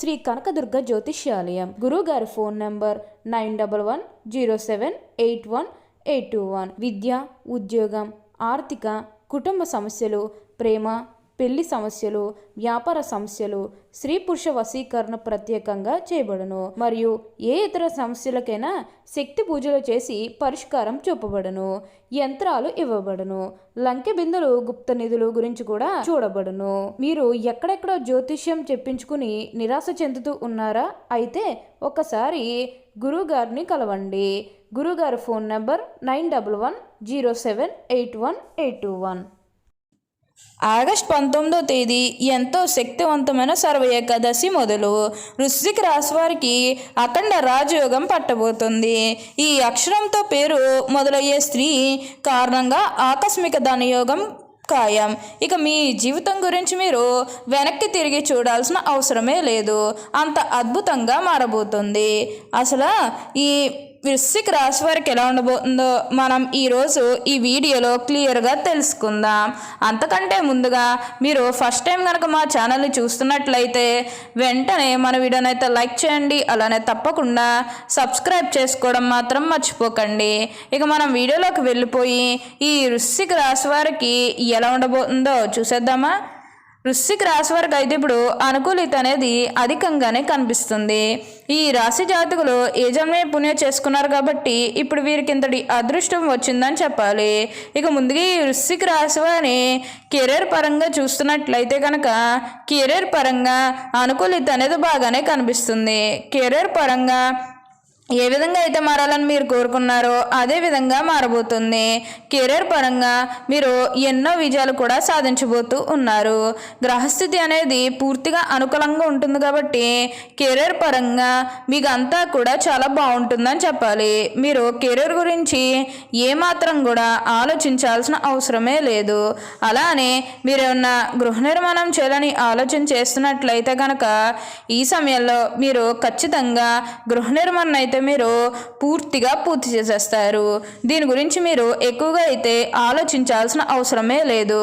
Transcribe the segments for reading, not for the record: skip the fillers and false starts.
శ్రీ కనకదుర్గ జ్యోతిష్యాలయం. గురువుగారి phone number 9110781821. విద్య, ఉద్యోగం, ఆర్థిక, కుటుంబ సమస్యలు, ప్రేమ, పెళ్లి సమస్యలు, వ్యాపార సమస్యలు, స్త్రీ పురుష వశీకరణ ప్రత్యేకంగా చేయబడును. మరియు ఏ ఇతర సమస్యలకైనా శక్తి పూజలు చేసి పరిష్కారం చూపబడును. యంత్రాలు ఇవ్వబడును. లంకె బిందులు, గుప్త నిధులు గురించి కూడా చూడబడును. మీరు ఎక్కడెక్కడో జ్యోతిష్యం చెప్పించుకుని నిరాశ చెందుతూ ఉన్నారా? అయితే ఒకసారి గురువుగారిని కలవండి. గురువుగారి ఫోన్ నంబర్ 9110781821. ఆగస్టు 19వ తేదీ ఎంతో శక్తివంతమైన సర్వ ఏకాదశి మొదలు. వృశ్చిక రాశి వారికి అఖండ రాజయోగం పట్టబోతుంది. ఈ అక్షరంతో పేరు మొదలయ్యే స్త్రీ కారణంగా ఆకస్మిక ధనయోగం ఖాయం. ఇక మీ జీవితం గురించి మీరు వెనక్కి తిరిగి చూడాల్సిన అవసరమే లేదు. అంత అద్భుతంగా మారబోతుంది. అసలు ఈ వృశ్చిక రాశి వారికి ఎలా ఉండబోతుందో మనం ఈరోజు ఈ వీడియోలో క్లియర్గా తెలుసుకుందాం. అంతకంటే ముందుగా మీరు ఫస్ట్ టైం కనుక మా ఛానల్ని చూస్తున్నట్లయితే వెంటనే మన వీడియోని అయితే లైక్ చేయండి. అలానే తప్పకుండా సబ్స్క్రైబ్ చేసుకోవడం మాత్రం మర్చిపోకండి. ఇక మనం వీడియోలోకి వెళ్ళిపోయి ఈ వృశ్చిక రాశి వారికి ఎలా ఉండబోతుందో చూసేద్దామా. వృశ్చిక రాశి వారికి అయితే ఇప్పుడు అనుకూలిత అనేది అధికంగానే కనిపిస్తుంది. ఈ రాశి జాతకులు ఏ జన్మే పుణ్యం చేసుకున్నారు కాబట్టి ఇప్పుడు వీరికి ఇంతటి అదృష్టం వచ్చిందని చెప్పాలి. ఇక ముందుగా ఈ వృశ్చిక రాశి వారిని కెరీర్ పరంగా చూస్తున్నట్లయితే కనుక కెరీర్ పరంగా అనుకూలిత అనేది బాగానే కనిపిస్తుంది. కెరీర్ పరంగా ఏ విధంగా అయితే మారాలని మీరు కోరుకున్నారో అదే విధంగా మారబోతుంది. కెరీర్ పరంగా మీరు ఎన్నో విజయాలు కూడా సాధించబోతూ ఉన్నారు. గ్రహస్థితి అనేది పూర్తిగా అనుకూలంగా ఉంటుంది కాబట్టి కెరీర్ పరంగా మీకు అంతా కూడా చాలా బాగుంటుందని చెప్పాలి. మీరు కెరీర్ గురించి ఏమాత్రం కూడా ఆలోచించాల్సిన అవసరమే లేదు. అలానే మీరు ఏమన్నా గృహ నిర్మాణం చేయాలని ఆలోచన చేస్తున్నట్లయితే కనుక ఈ సమయంలో మీరు ఖచ్చితంగా గృహ నిర్మాణం అయితే మీరు పూర్తిగా పూర్తి చేసేస్తారు. దీని గురించి మీరు ఎక్కువగా అయితే ఆలోచించాల్సిన అవసరమే లేదు.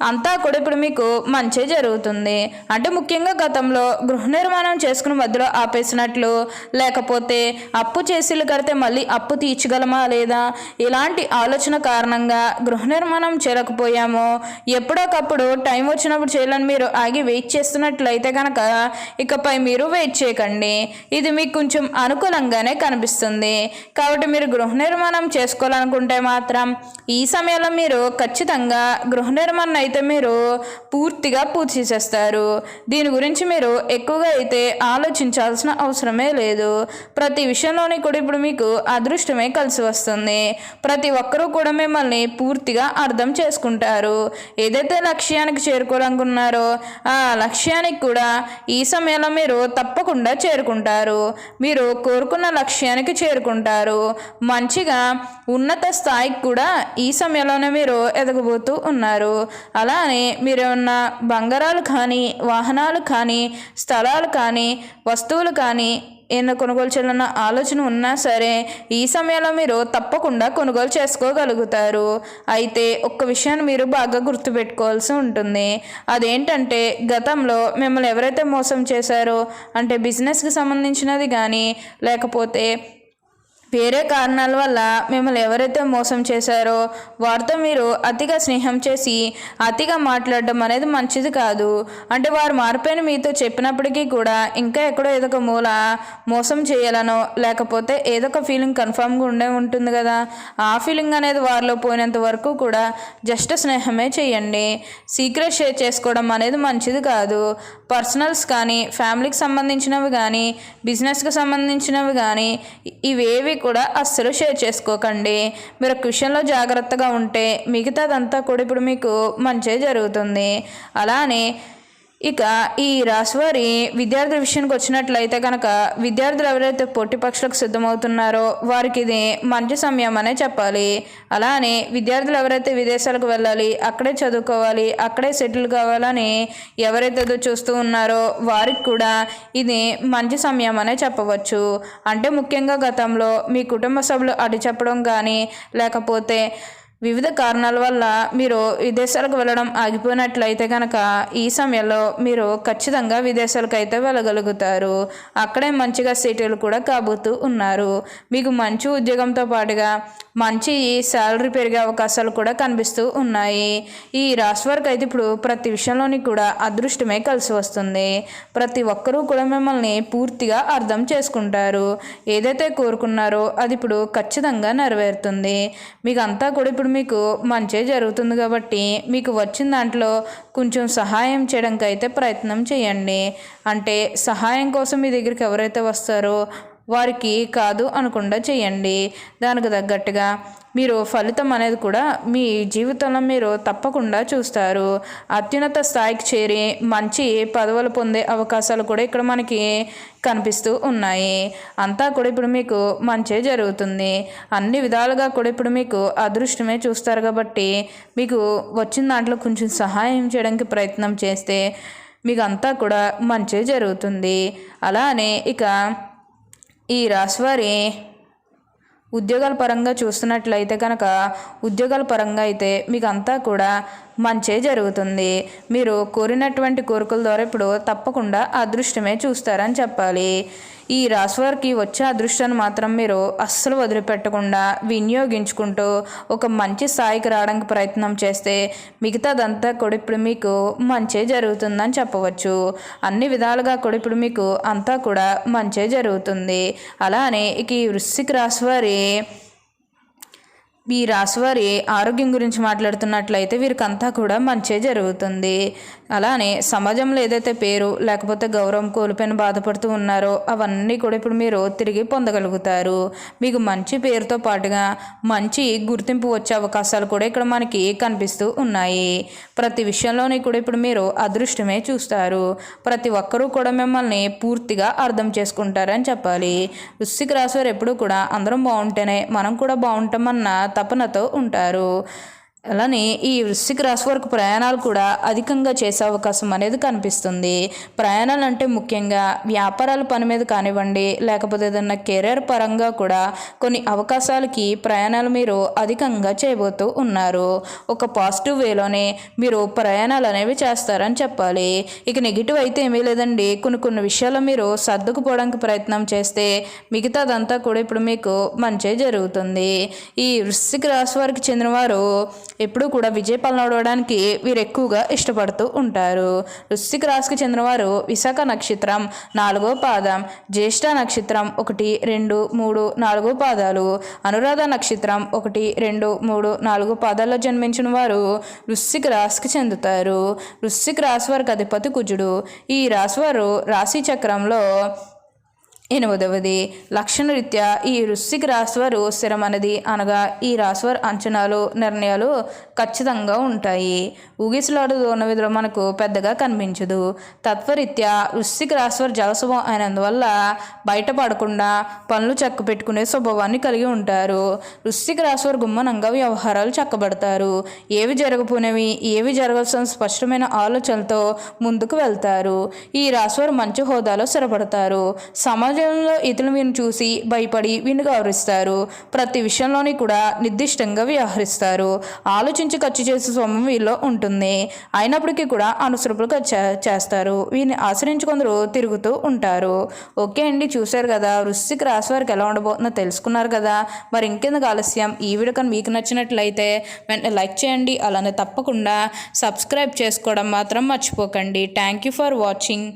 అంతా కూడా ఇప్పుడు మీకు మంచి జరుగుతుంది. అంటే ముఖ్యంగా గతంలో గృహ నిర్మాణం చేసుకుని మధ్యలో ఆపేసినట్లు, లేకపోతే అప్పు చేసి కడితే మళ్ళీ అప్పు తీర్చగలమా లేదా, ఇలాంటి ఆలోచన కారణంగా గృహ నిర్మాణం చేయలేకపోయామో, ఎప్పుడోకప్పుడు టైం వచ్చినప్పుడు చేయాలని మీరు ఆగి వెయిట్ చేస్తున్నట్లయితే కనుక ఇకపై మీరు వెయిట్ చేయకండి. ఇది మీకు కొంచెం అనుకూలంగానే కనిపిస్తుంది. కాబట్టి మీరు గృహ నిర్మాణం చేసుకోవాలనుకుంటే మాత్రం ఈ సమయంలో మీరు ఖచ్చితంగా గృహ నిర్మాణం అయితే మీరు పూర్తిగా పూర్తి చేసేస్తారు. దీని గురించి మీరు ఎక్కువగా అయితే ఆలోచించాల్సిన అవసరమే లేదు. ప్రతి విషయంలోని కూడా ఇప్పుడు మీకు అదృష్టమే కలిసి వస్తుంది. ప్రతి ఒక్కరూ కూడా మిమ్మల్ని పూర్తిగా అర్థం చేసుకుంటారు. ఏదైతే లక్ష్యానికి చేరుకోవాలనుకున్నారో ఆ లక్ష్యానికి కూడా ఈ సమయంలో మీరు తప్పకుండా చేరుకుంటారు. మీరు కోరుకున్న లక్ష్యానికి చేరుకుంటారు. మంచిగా ఉన్నత స్థాయికి కూడా ఈ సమయంలోనే మీరు ఎదగబోతూ ఉన్నారు. అలానే మీరు ఉన్న బంగారాలు కానీ, వాహనాలు కానీ, స్థలాలు కానీ, వస్తువులు కానీ ఏమైనా కొనుగోలు చేయాలన్న ఆలోచన ఉన్నా సరే ఈ సమయంలో మీరు తప్పకుండా కొనుగోలు చేసుకోగలుగుతారు. అయితే ఒక్క విషయాన్ని మీరు బాగా గుర్తుపెట్టుకోవాల్సి ఉంటుంది. అదేంటంటే గతంలో మిమ్మల్ని ఎవరైతే మోసం చేశారో, అంటే బిజినెస్కి సంబంధించినది కానీ లేకపోతే వేరే కారణాల వల్ల మిమ్మల్ని ఎవరైతే మోసం చేశారో వారితో మీరు అతిగా స్నేహం చేసి అతిగా మాట్లాడడం అనేది మంచిది కాదు. అంటే వారు మారిపోయిన మీతో చెప్పినప్పటికీ కూడా ఇంకా ఎక్కడో ఏదో ఒక మూల మోసం చేయాలనో లేకపోతే ఏదో ఒక ఫీలింగ్ కన్ఫామ్గా ఉంటుంది కదా, ఆ ఫీలింగ్ అనేది వారిలో పోయినంత వరకు కూడా జస్ట్ స్నేహమే చేయండి. సీక్రెట్ షేర్ చేసుకోవడం అనేది మంచిది కాదు. పర్సనల్స్ కానీ, ఫ్యామిలీకి సంబంధించినవి కానీ, బిజినెస్కి సంబంధించినవి కానీ ఇవేవి కూడా అస్సలు షేర్ చేసుకోకండి. మీరు ఒక విషయంలో జాగ్రత్తగా ఉంటే మిగతాదంతా కూడా ఇప్పుడు మీకు మంచి జరుగుతుంది. అలానే ఇక ఈ రాశివారి విద్యార్థుల విషయానికి వచ్చినట్లయితే కనుక విద్యార్థులు ఎవరైతే పోటీ పరీక్షలకు సిద్ధమవుతున్నారో వారికి ఇది మంచి సమయం అనే చెప్పాలి. అలానే విద్యార్థులు ఎవరైతే విదేశాలకు వెళ్ళాలి, అక్కడే చదువుకోవాలి, అక్కడే సెటిల్ కావాలని ఎవరైతే చూస్తూ ఉన్నారో వారికి కూడా ఇది మంచి సమయం అనే చెప్పవచ్చు. అంటే ముఖ్యంగా గతంలో మీ కుటుంబ సభ్యులు అడ్డు చెప్పడం కానీ లేకపోతే వివిధ కారణాల వల్ల మీరు విదేశాలకు వెళ్ళడం ఆగిపోయినట్లయితే కనుక ఈ సమయంలో మీరు ఖచ్చితంగా విదేశాలకు అయితే వెళ్ళగలుగుతారు. అక్కడే మంచిగా సెటిల్ కూడా కాబోతూ ఉన్నారు. మీకు మంచి ఉద్యోగంతో పాటుగా మంచి శాలరీ పెరిగే అవకాశాలు కూడా కనిపిస్తూ ఉన్నాయి. ఈ రాశి వారికి అయితే ఇప్పుడు ప్రతి విషయంలోని కూడా అదృష్టమే కలిసి వస్తుంది. ప్రతి ఒక్కరూ కూడా మిమ్మల్ని పూర్తిగా అర్థం చేసుకుంటారు. ఏదైతే కోరుకున్నారో అది ఇప్పుడు ఖచ్చితంగా నెరవేరుతుంది. మీకు అంతా కూడా ఇప్పుడు మీకు మంచి జరుగుతుంది కాబట్టి మీకు వచ్చిన దాంట్లో కొంచెం సహాయం చేయడానికి అయితే ప్రయత్నం చేయండి. అంటే సహాయం కోసం మీ దగ్గరికి ఎవరైతే వస్తారో వారికి కాదు అనకుండా చేయండి. దానికి తగ్గట్టుగా మీరు ఫలితం అనేది కూడా మీ జీవితంలో మీరు తప్పకుండా చూస్తారు. అత్యున్నత స్థాయికి చేరి మంచి పదవులు పొందే అవకాశాలు కూడా ఇక్కడ మనకి కనిపిస్తూ ఉన్నాయి. అంతా కూడా ఇప్పుడు మీకు మంచి జరుగుతుంది. అన్ని విధాలుగా కూడా ఇప్పుడు మీకు అదృష్టమే చూస్తారు కాబట్టి మీకు వచ్చిన దాంట్లో కొంచెం సహాయం చేయడానికి ప్రయత్నం చేస్తే మీకు అంతా కూడా మంచి జరుగుతుంది. అలానే ఇక ఈ రాశివారి ఉద్యోగాల పరంగా చూస్తున్నట్లయితే కనుక ఉద్యోగాల పరంగా అయితే మీకు అంతా కూడా మంచే జరుగుతుంది. మీరు కోరినటువంటి కోరికల ద్వారా ఇప్పుడు తప్పకుండా అదృష్టమే చూస్తారని చెప్పాలి. ఈ రాశివారికి వచ్చే అదృష్టాన్ని మాత్రం మీరు అస్సలు వదిలిపెట్టకుండా వినియోగించుకుంటూ ఒక మంచి స్థాయికి రావడానికి ప్రయత్నం చేస్తే మిగతాదంతా కూడా ఇప్పుడు మీకు మంచే జరుగుతుందని చెప్పవచ్చు. అన్ని విధాలుగా కూడా ఇప్పుడు మీకు అంతా కూడా మంచే జరుగుతుంది. అలానే ఇక ఈ వృశ్చిక రాశివారి ఆరోగ్యం గురించి మాట్లాడుతున్నట్లయితే వీరికంతా కూడా మంచే జరుగుతుంది. అలానే సమాజంలో ఏదైతే పేరు లేకపోతే గౌరవం కోల్పోయిన బాధపడుతూ ఉన్నారో అవన్నీ కూడా ఇప్పుడు మీరు తిరిగి పొందగలుగుతారు. మీకు మంచి పేరుతో పాటుగా మంచి గుర్తింపు వచ్చే అవకాశాలు కూడా ఇక్కడ మనకి కనిపిస్తూ ఉన్నాయి. ప్రతి విషయంలోని కూడా ఇప్పుడు మీరు అదృష్టమే చూస్తారు. ప్రతి ఒక్కరూ కూడా మిమ్మల్ని పూర్తిగా అర్థం చేసుకుంటారని చెప్పాలి. వృశ్చిక రాశి వారు ఎప్పుడూ కూడా అందరం బాగుంటేనే మనం కూడా బాగుంటామన్న తపనతో ఉంటారు. అలానే ఈ వృశ్చిక రాశి వరకు ప్రయాణాలు కూడా అధికంగా చేసే అవకాశం అనేది కనిపిస్తుంది. ప్రయాణాలు అంటే ముఖ్యంగా వ్యాపారాల పని మీద కానివ్వండి లేకపోతే ఏదన్నా కెరీర్ పరంగా కూడా కొన్ని అవకాశాలకి ప్రయాణాలు మీరు అధికంగా చేయబోతూ ఉన్నారు. ఒక పాజిటివ్ వేలోనే మీరు ప్రయాణాలు అనేవి చేస్తారని చెప్పాలి. ఇక నెగిటివ్ అయితే ఏమీ లేదండి. కొన్ని విషయాల్లో మీరు సర్దుకుపోవడానికి ప్రయత్నం చేస్తే మిగతాదంతా కూడా ఇప్పుడు మీకు మంచి జరుగుతుంది. ఈ వృశ్చిక రాశి వారికి చెందినవారు ఎప్పుడూ కూడా విజయపాలన అవడానికి వీరు ఎక్కువగా ఇష్టపడుతూ ఉంటారు. వృశ్చిక రాశికి చెందినవారు విశాఖ నక్షత్రం 4వ పాదం, జ్యేష్ఠ నక్షత్రం 1, 2, 3, 4 పాదాలు, అనురాధ నక్షత్రం 1, 2, 3, 4 పాదాల్లో జన్మించిన వారు వృశ్చిక రాశికి చెందుతారు. వృశ్చిక రాశి వారికి అధిపతి కుజుడు. ఈ రాశివారు రాశి చక్రంలో 8వది. లక్షణరీత్యా ఈ వృశ్చిక రాశివారు స్థిరమనేది అనగా ఈ రాశివారి అంచనాలు నిర్ణయాలు ఖచ్చితంగా ఉంటాయి. ఊగిసలాడుతూ ఉన్న విధంలో మనకు పెద్దగా కనిపించదు. తత్వరీత్యా వృశ్చిక రాశివారి జలస్వభావం అయినందువల్ల బయటపడకుండా పనులు చక్క పెట్టుకునే స్వభావాన్ని కలిగి ఉంటారు. వృశ్చిక రాశివారు గుమ్మనంగా వ్యవహారాలు చక్కబడతారు. ఏవి జరగపోయినవి ఏవి జరగాల్సిన స్పష్టమైన ఆలోచనలతో ముందుకు వెళ్తారు. ఈ రాశివారు మంచి హోదాలో స్థిరపడతారు. సమాజంలో ఇతరులు వీరిని చూసి భయపడి వీరిని గౌరవిస్తారు. ప్రతి విషయంలోని కూడా నిర్దిష్టంగా వ్యవహరిస్తారు. ఆలోచించి ఖర్చు చేసే స్వభావం వీరిలో ఉంటుంది. అయినప్పటికీ కూడా అనుసరుపులు చేస్తారు. వీరిని ఆశ్రయించి కొందరు తిరుగుతూ ఉంటారు. ఓకే అండి, చూశారు కదా వృశ్చిక రాశి వారికి ఎలా ఉండబోతుందో తెలుసుకున్నారు కదా. మరి ఇంకెందుకు ఆలస్యం, ఈ వీడియో కానీ మీకు నచ్చినట్లయితే వెంటనే లైక్ చేయండి. అలానే తప్పకుండా సబ్స్క్రైబ్ చేసుకోవడం మాత్రం మర్చిపోకండి. Thank you for watching.